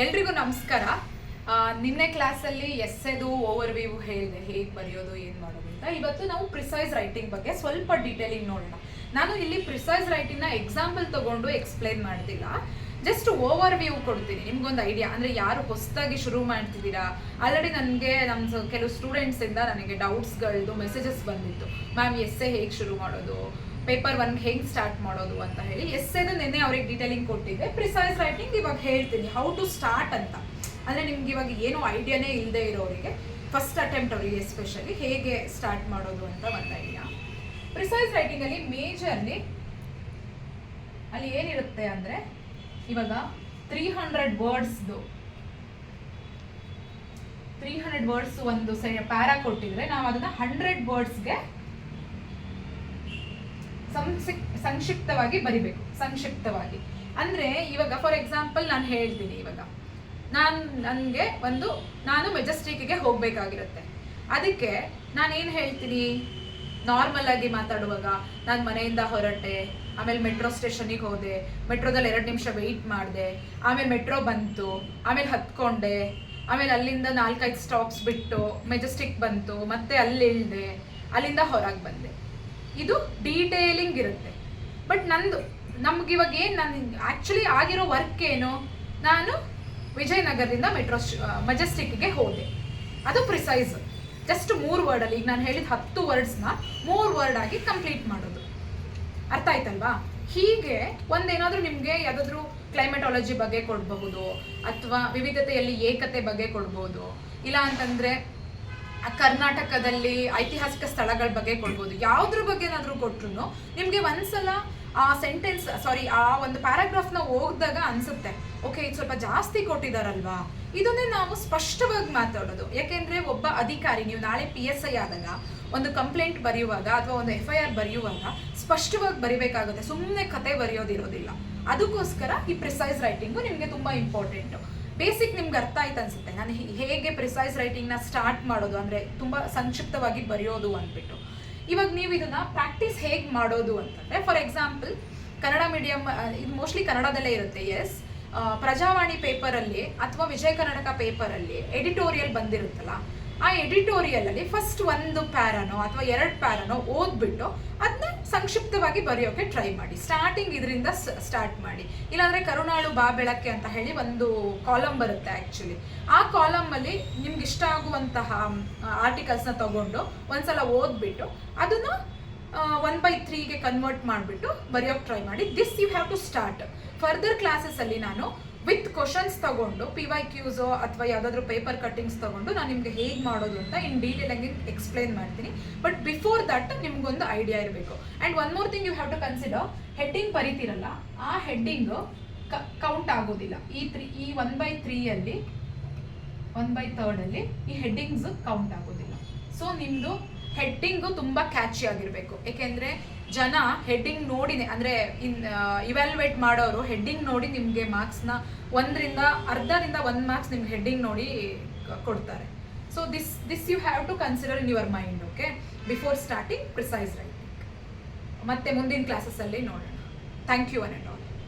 ಎಲ್ರಿಗೂ ನಮಸ್ಕಾರ. ನಿನ್ನೆ ಕ್ಲಾಸಲ್ಲಿ ಎಸ್ಸೆದು ಓವರ್ ವ್ಯೂ ಹೇಳಿದೆ, ಹೇಗೆ ಬರೆಯೋದು ಏನು ಮಾಡೋದು ಅಂತ. ಇವತ್ತು ನಾವು ಪ್ರಿಸೈಸ್ ರೈಟಿಂಗ್ ಬಗ್ಗೆ ಸ್ವಲ್ಪ ಡೀಟೇಲಿಂಗ್ ನೋಡೋಣ. ನಾನು ಇಲ್ಲಿ ಪ್ರಿಸೈಸ್ ರೈಟಿಂಗ್ನ ಎಕ್ಸಾಂಪಲ್ ತಗೊಂಡು ಎಕ್ಸ್ಪ್ಲೈನ್ ಮಾಡ್ತಿಲ್ಲ, ಜಸ್ಟ್ ಓವರ್ ವ್ಯೂ ಕೊಡ್ತೀನಿ ನಿಮ್ಗೊಂದು ಐಡಿಯಾ. ಅಂದರೆ ಯಾರು ಹೊಸದಾಗಿ ಶುರು ಮಾಡ್ತಿದ್ದೀರಾ, ಆಲ್ರೆಡಿ ನನಗೆ ನಮ್ಮ ಕೆಲವು ಸ್ಟೂಡೆಂಟ್ಸಿಂದ ನನಗೆ ಡೌಟ್ಸ್ಗಳದ್ದು ಮೆಸೇಜಸ್ ಬಂದಿತ್ತು, ಮ್ಯಾಮ್ ಎಸ್ಸೆ ಹೇಗೆ ಶುರು ಮಾಡೋದು, ಪೇಪರ್ 1 ಹೇಗೆ ಸ್ಟಾರ್ಟ್ ಮಾಡೋದು ಅಂತ ಹೇಳಿ. ಎಸ್ಸೆದು ನಿನ್ನೆ ಅವ್ರಿಗೆ ಡೀಟೇಲಿಂಗ್ ಕೊಟ್ಟಿದ್ದೆ. ಪ್ರಿಸೈಸ್ ರೈಟಿಂಗ್ ಇವಾಗ ಹೇಳ್ತೀನಿ ಹೌ ಟು ಸ್ಟಾರ್ಟ್ ಅಂತ. ಅಂದರೆ ನಿಮ್ಗೆ ಇವಾಗ ಏನೂ ಐಡಿಯಾನೇ ಇಲ್ಲದೆ ಇರೋರಿಗೆ, ಫಸ್ಟ್ ಅಟೆಂಪ್ಟ್ ಅವರಿಗೆ ಎಸ್ಪೆಷಲಿ ಹೇಗೆ ಸ್ಟಾರ್ಟ್ ಮಾಡೋದು ಅಂತ ಒಂದು ಐಡಿಯಾ. ಪ್ರಿಸೈಸ್ ರೈಟಿಂಗಲ್ಲಿ ಮೇಜರ್ಲಿ ಅಲ್ಲಿ ಏನಿರುತ್ತೆ ಅಂದರೆ, ಇವಾಗ 300 ವರ್ಡ್ಸ್ದು 300 ವರ್ಡ್ಸ್ ಒಂದು ಪ್ಯಾರಾ ಕೊಟ್ಟಿದ್ರೆ ನಾವು ಅದನ್ನ 100 ವರ್ಡ್ಸ್ಗೆ ಸಂಕ್ಷಿಪ್ತವಾಗಿ ಬರಿಬೇಕು. ಸಂಕ್ಷಿಪ್ತವಾಗಿ ಅಂದರೆ ಇವಾಗ ಫಾರ್ ಎಕ್ಸಾಂಪಲ್ ನಾನು ಹೇಳ್ತೀನಿ, ಇವಾಗ ನಾನು ಮೆಜೆಸ್ಟಿಕ್ಗೆ ಹೋಗಬೇಕಾಗಿರುತ್ತೆ. ಅದಕ್ಕೆ ನಾನೇನು ಹೇಳ್ತೀನಿ, ನಾರ್ಮಲ್ ಆಗಿ ಮಾತಾಡುವಾಗ ನಾನು ಮನೆಯಿಂದ ಹೊರಟೆ, ಆಮೇಲೆ ಮೆಟ್ರೋ ಸ್ಟೇಷನಿಗೆ ಹೋದೆ, ಮೆಟ್ರೋದಲ್ಲಿ 2 ನಿಮಿಷ ವೆಯ್ಟ್ ಮಾಡಿದೆ, ಆಮೇಲೆ ಮೆಟ್ರೋ ಬಂತು, ಆಮೇಲೆ ಹತ್ಕೊಂಡೆ, ಆಮೇಲೆ ಅಲ್ಲಿಂದ 4-5 ಸ್ಟಾಪ್ಸ್ ಬಿಟ್ಟು ಮೆಜೆಸ್ಟಿಕ್ ಬಂತು, ಮತ್ತೆ ಅಲ್ಲಿ ಇಳಿದೆ, ಅಲ್ಲಿಂದ ಹೊರಗೆ ಬಂದೆ. ಇದು ಡೀಟೇಲಿಂಗ್ ಇರುತ್ತೆ. ಬಟ್ ನಮ್ಗಿವಾಗ ಏನು, ನಾನು ಆ್ಯಕ್ಚುಲಿ ಆಗಿರೋ ವರ್ಕ್ ಏನು, ನಾನು ವಿಜಯನಗರದಿಂದ ಮೆಜೆಸ್ಟಿಕ್ಗೆ ಹೋದೆ, ಅದು ಪ್ರಿಸೈಸ್. ಜಸ್ಟ್ 3 ವರ್ಡಲ್ಲಿ, ಈಗ ನಾನು ಹೇಳಿದ 10 ವರ್ಡ್ಸ್ನ 3 ವರ್ಡ್ ಆಗಿ ಕಂಪ್ಲೀಟ್ ಮಾಡೋದು. ಅರ್ಥ ಆಯ್ತಲ್ವಾ? ಹೀಗೆ ಒಂದೇನಾದರೂ ನಿಮಗೆ ಯಾವುದಾದ್ರೂ ಕ್ಲೈಮೆಟಾಲಜಿ ಬಗ್ಗೆ ಕೊಡಬಹುದು, ಅಥವಾ ವಿವಿಧತೆಯಲ್ಲಿ ಏಕತೆ ಬಗ್ಗೆ ಕೊಡ್ಬೋದು, ಇಲ್ಲ ಅಂತಂದರೆ ಕರ್ನಾಟಕದಲ್ಲಿ ಐತಿಹಾಸಿಕ ಸ್ಥಳಗಳ ಬಗ್ಗೆ ಕೊಡ್ಬೋದು. ಯಾವುದ್ರ ಬಗ್ಗೆ ಏನಾದರೂ ಕೊಟ್ಟರು ನಿಮಗೆ ಒಂದ್ಸಲ ಆ ಸೆಂಟೆನ್ಸ್ ಆ ಒಂದು ಪ್ಯಾರಾಗ್ರಾಫ್ನ ಓದಿದಾಗ ಅನಿಸುತ್ತೆ, ಓಕೆ ಇದು ಸ್ವಲ್ಪ ಜಾಸ್ತಿ ಕೊಟ್ಟಿದ್ದಾರಲ್ವಾ. ಇದನ್ನೇ ನಾವು ಸ್ಪಷ್ಟವಾಗಿ ಮಾತಾಡೋದು. ಯಾಕೆಂದರೆ ಒಬ್ಬ ಅಧಿಕಾರಿ, ನೀವು ನಾಳೆ PSI ಆದಾಗ ಒಂದು ಕಂಪ್ಲೇಂಟ್ ಬರೆಯುವಾಗ ಅಥವಾ ಒಂದು FIR ಬರೆಯುವಾಗ ಸ್ಪಷ್ಟವಾಗಿ ಬರಿಬೇಕಾಗುತ್ತೆ, ಸುಮ್ಮನೆ ಕತೆ ಬರೆಯೋದಿರೋದಿಲ್ಲ. ಅದಕ್ಕೋಸ್ಕರ ಈ ಪ್ರಿಸೈಸ್ ರೈಟಿಂಗು ನಿಮಗೆ ತುಂಬ ಇಂಪಾರ್ಟೆಂಟು. ಬೇಸಿಕ್ ನಿಮ್ಗೆ ಅರ್ಥ ಆಯ್ತು ಅನ್ಸುತ್ತೆ ನಾನು ಹೇಗೆ ಪ್ರಿಸೈಸ್ ರೈಟಿಂಗ್ನ ಸ್ಟಾರ್ಟ್ ಮಾಡೋದು, ಅಂದರೆ ತುಂಬ ಸಂಕ್ಷಿಪ್ತವಾಗಿ ಬರೆಯೋದು ಅಂದ್ಬಿಟ್ಟು. ಇವಾಗ ನೀವು ಇದನ್ನ ಪ್ರಾಕ್ಟೀಸ್ ಹೇಗೆ ಮಾಡೋದು ಅಂತಂದರೆ, ಫಾರ್ ಎಕ್ಸಾಂಪಲ್ ಕನ್ನಡ ಮೀಡಿಯಮ್, ಇದು ಮೋಸ್ಟ್ಲಿ ಕನ್ನಡದಲ್ಲೇ ಇರುತ್ತೆ. ಎಸ್, ಪ್ರಜಾವಾಣಿ ಪೇಪರಲ್ಲಿ ಅಥವಾ ವಿಜಯ ಕರ್ನಾಟಕ ಪೇಪರಲ್ಲಿ ಎಡಿಟೋರಿಯಲ್ ಬಂದಿರುತ್ತಲ್ಲ, ಆ ಎಡಿಟೋರಿಯಲಲ್ಲಿ ಫಸ್ಟ್ 1 ಪ್ಯಾರಾನೋ ಅಥವಾ 2 ಪ್ಯಾರಾನೋ ಓದ್ಬಿಟ್ಟು ಅದನ್ನ ಸಂಕ್ಷಿಪ್ತವಾಗಿ ಬರೆಯೋಕೆ ಟ್ರೈ ಮಾಡಿ. ಸ್ಟಾರ್ಟಿಂಗ್ ಇದರಿಂದ ಸ್ಟಾರ್ಟ್ ಮಾಡಿ. ಇಲ್ಲಾಂದರೆ ಕರುಣಾಳು ಬಾ ಬೆಳಕ್ಕೆ ಅಂತ ಹೇಳಿ ಒಂದು ಕಾಲಮ್ ಬರುತ್ತೆ. ಆ್ಯಕ್ಚುಲಿ ಆ ಕಾಲಮಲ್ಲಿ ನಿಮ್ಗೆ ಇಷ್ಟ ಆಗುವಂತಹ ಆರ್ಟಿಕಲ್ಸ್ನ ತಗೊಂಡು ಒಂದ್ಸಲ ಓದ್ಬಿಟ್ಟು ಅದನ್ನು 1/3ಗೆ ಕನ್ವರ್ಟ್ ಮಾಡಿಬಿಟ್ಟು ಬರೆಯೋಕೆ ಟ್ರೈ ಮಾಡಿ. This you have to start. Further ಕ್ಲಾಸಸ್ಸಲ್ಲಿ ನಾನು ವಿತ್ ಕ್ವಶನ್ಸ್ ತಗೊಂಡು PYQs ಅಥವಾ ಯಾವುದಾದ್ರೂ ಪೇಪರ್ ಕಟ್ಟಿಂಗ್ಸ್ ತಗೊಂಡು ನಾನು ನಿಮಗೆ ಹೇಗೆ ಮಾಡೋದು ಅಂತ ಇನ್ ಡೀಟೇಲ್ ಆಗಿ ಎಕ್ಸ್ಪ್ಲೈನ್ ಮಾಡ್ತೀನಿ. ಬಟ್ ಬಿಫೋರ್ ದಟ್ ನಿಮ್ಗೊಂದು ಐಡಿಯಾ ಇರಬೇಕು. And one more thing you have to consider, heading ಬರೀತಿರಲ್ಲ, ಆ ಹೆಡ್ಡಿಂಗು ಕೌಂಟ್ ಆಗೋದಿಲ್ಲ. ಈ 1/3 1/3 ಈ ಹೆಡ್ಡಿಂಗ್ಸ್ ಕೌಂಟ್ ಆಗೋದಿಲ್ಲ. ಸೊ ನಿಮ್ಮದು ಹೆಡ್ಡಿಂಗು ತುಂಬ ಕ್ಯಾಚಿ ಆಗಿರಬೇಕು. ಏಕೆಂದರೆ ಜನ ಹೆಡ್ಡಿಂಗ್ ನೋಡಿನೇ, ಅಂದರೆ ಇವ್ಯಾಲ್ಯುವೇಟ್ ಮಾಡೋರು ಹೆಡ್ಡಿಂಗ್ ನೋಡಿ ನಿಮಗೆ ಮಾರ್ಕ್ಸ್ನ 1ರಿಂದ 1/2 ಮಾರ್ಕ್ಸ್ ನಿಮ್ಗೆ ಹೆಡ್ಡಿಂಗ್ ನೋಡಿ ಕೊಡ್ತಾರೆ. So this you have to consider in your mind, okay, before starting precise writing. ಮತ್ತೆ ಮುಂದಿನ ಕ್ಲಾಸಸ್ಸಲ್ಲಿ ನೋಡೋಣ. Thank you one and all.